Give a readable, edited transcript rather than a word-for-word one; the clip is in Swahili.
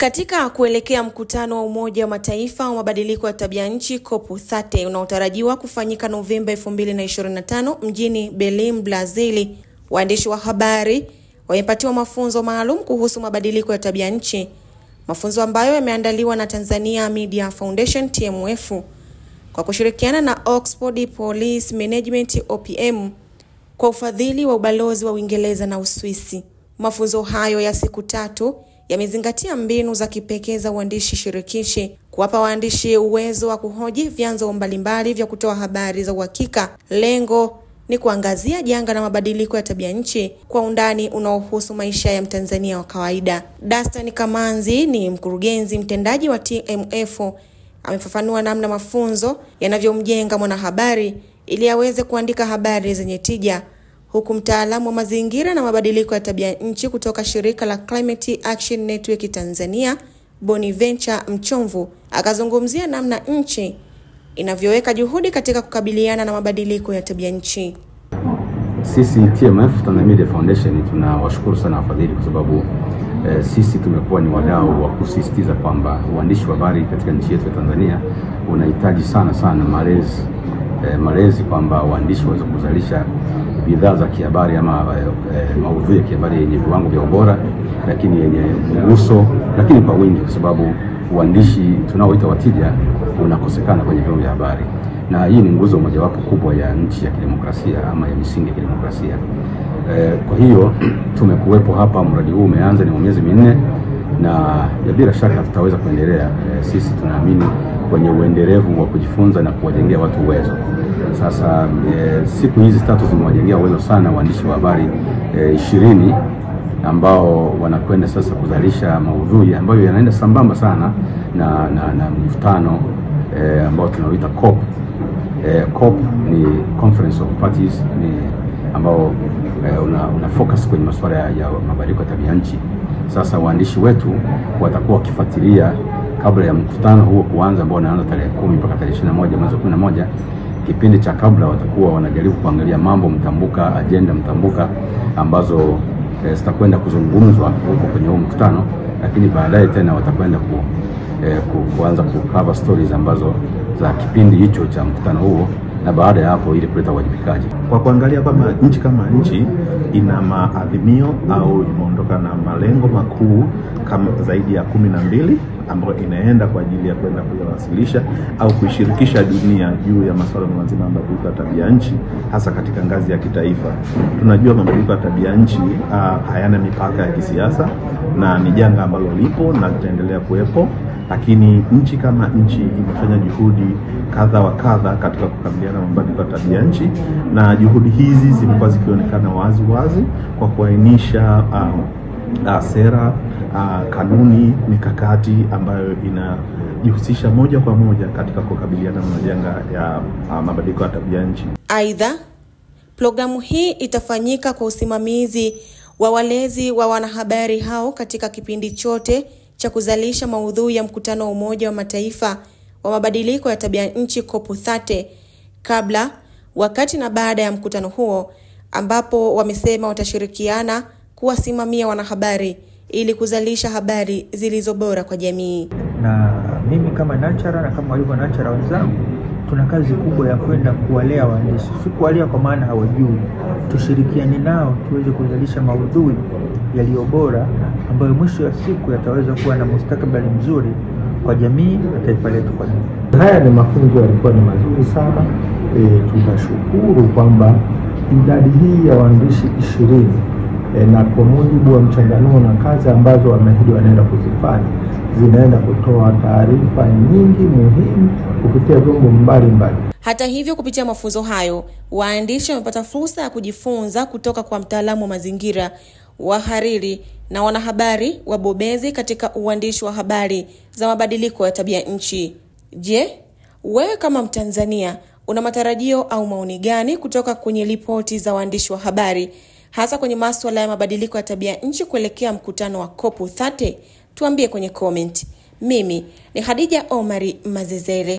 Katika kuelekea mkutano wa Umoja wa Mataifa wa mabadiliko ya tabia nchi COP30 unaotarajiwa kufanyika Novemba 2025 mjini Belém, Brazil, waandishi wa habari wamepatiwa mafunzo maalum kuhusu mabadiliko ya tabia nchi. Mafunzo ambayo yameandaliwa na Tanzania Media Foundation TMF kwa kushirikiana na Oxford Policy Management OPM kwa ufadhili wa ubalozi wa Uingereza na Uswisi. Mafunzo hayo ya siku 3 yamezingatia mbinu za kipekee za uandishi shirikishi, kuwapa waandishi uwezo wa kuhoji vyanzo mbalimbali vya kutoa habari za uhakika. Lengo ni kuangazia janga la mabadiliko ya tabia nchi kwa undani unaohusu maisha ya Mtanzania wa kawaida. Dastan Kamanzi ni mkurugenzi mtendaji wa TMF, amefafanua namna mafunzo yanavyomjenga mwanahabari ili aweze kuandika habari zenye tija, huku mtaalamu wa mazingira na mabadiliko ya tabia nchi kutoka shirika la Climate Action Network Tanzania, Bonaventure Mchomvu, akazungumzia namna nchi inavyoweka juhudi katika kukabiliana na mabadiliko ya tabia nchi. Sisi TMF, Tanzania Media Foundation, tunawashukuru sana wafadhili kwa sababu sisi tumekuwa ni wadau wa kusisitiza kwamba uandishi wa habari katika nchi yetu ya Tanzania unahitaji sana malezi kwamba waandishi waweze kuzalisha bidhaa za kihabari ama maudhui ya kihabari yenye viwango vya ubora, lakini yenye mguso, lakini kwa wingi, kwa sababu uandishi tunaoita watija unakosekana kwenye vyombo vya habari, na hii ni nguzo mojawapo kubwa ya nchi ya kidemokrasia ama ya misingi ya kidemokrasia. Kwa hiyo tumekuwepo hapa, mradi huu umeanza, ni miezi 4 na bila shaka tutaweza kuendelea. Sisi tunaamini kwenye uendelevu wa kujifunza na kuwajengea watu uwezo. Sasa siku hizi 3 zimewajengea uwezo sana waandishi wa habari 20 ambao wanakwenda sasa kuzalisha maudhui ambayo yanaenda sambamba sana na mkutano ambao tunauita COP. COP ni Conference of Parties, ni ambao una focus kwenye masuala ya mabadiliko ya tabia nchi. Sasa waandishi wetu watakuwa wakifuatilia kabla ya mkutano huo kuanza, ambao unaanza tarehe 10 mpaka tarehe 21 mwezi wa 11. Kipindi cha kabla watakuwa wanajaribu kuangalia mambo mtambuka, agenda mtambuka ambazo zitakwenda kuzungumzwa huko kwenye huo mkutano, lakini baadaye tena watakwenda kuanza cover stories ambazo za kipindi hicho cha mkutano huo, na baada ya hapo ili kuleta uwajibikaji. Kwa kuangalia kama nchi ina maadhimio au imeondoka na malengo makuu kama zaidi ya 12 ambayo inaenda kwa ajili ya kwenda kuyawasilisha au kuishirikisha dunia juu ya masuala mazima ya mabadiliko ya tabia nchi, hasa katika ngazi ya kitaifa. Tunajua mabadiliko ya tabia nchi hayana mipaka ya kisiasa na ni janga ambalo lipo na litaendelea kuwepo, lakini nchi kama nchi imefanya juhudi kadha wa kadha katika kukabiliana na mabadiliko ya tabia nchi, na juhudi hizi zimekuwa zikionekana wazi kwa kuainisha sera, kanuni, mikakati ambayo inajihusisha moja kwa moja katika kukabiliana na majanga ya mabadiliko ya tabia nchi. Aidha, programu hii itafanyika kwa usimamizi wa walezi wa wanahabari hao katika kipindi chote cha kuzalisha maudhui ya mkutano wa Umoja wa Mataifa wa mabadiliko ya tabia nchi COP30, kabla, wakati na baada ya mkutano huo, ambapo wamesema watashirikiana kuwasimamia wanahabari ili kuzalisha habari zilizo bora kwa jamii. Na mimi kama Nachara na kama walivyo Nachara wenzangu, tuna kazi kubwa ya kwenda kuwalea waandishi. Si kuwalea kwa maana hawajui, tushirikiane nao tuweze kuzalisha maudhui yaliyo bora ambayo mwisho wa siku yataweza kuwa na mustakabali mzuri kwa jamii na taifa letu kwa jumla. Haya ni mafunzo yalikuwa ni mazuri sana. Tunashukuru kwamba idadi hii ya waandishi 20 na kwa mujibu wa mchanganuo na kazi ambazo wameahidi wanaenda kuzifanya, zinaenda kutoa taarifa nyingi muhimu kupitia vyombo mbalimbali. Hata hivyo, kupitia mafunzo hayo, waandishi wamepata fursa ya kujifunza kutoka kwa mtaalamu wa mazingira, wahariri na wanahabari wabobezi katika uandishi wa habari za mabadiliko ya tabia nchi. Je, wewe kama Mtanzania una matarajio au maoni gani kutoka kwenye ripoti za waandishi wa habari, hasa kwenye masuala ya mabadiliko ya tabia nchi kuelekea mkutano wa COP30? Tuambie kwenye comment. Mimi ni Khadija Omari Mazezere.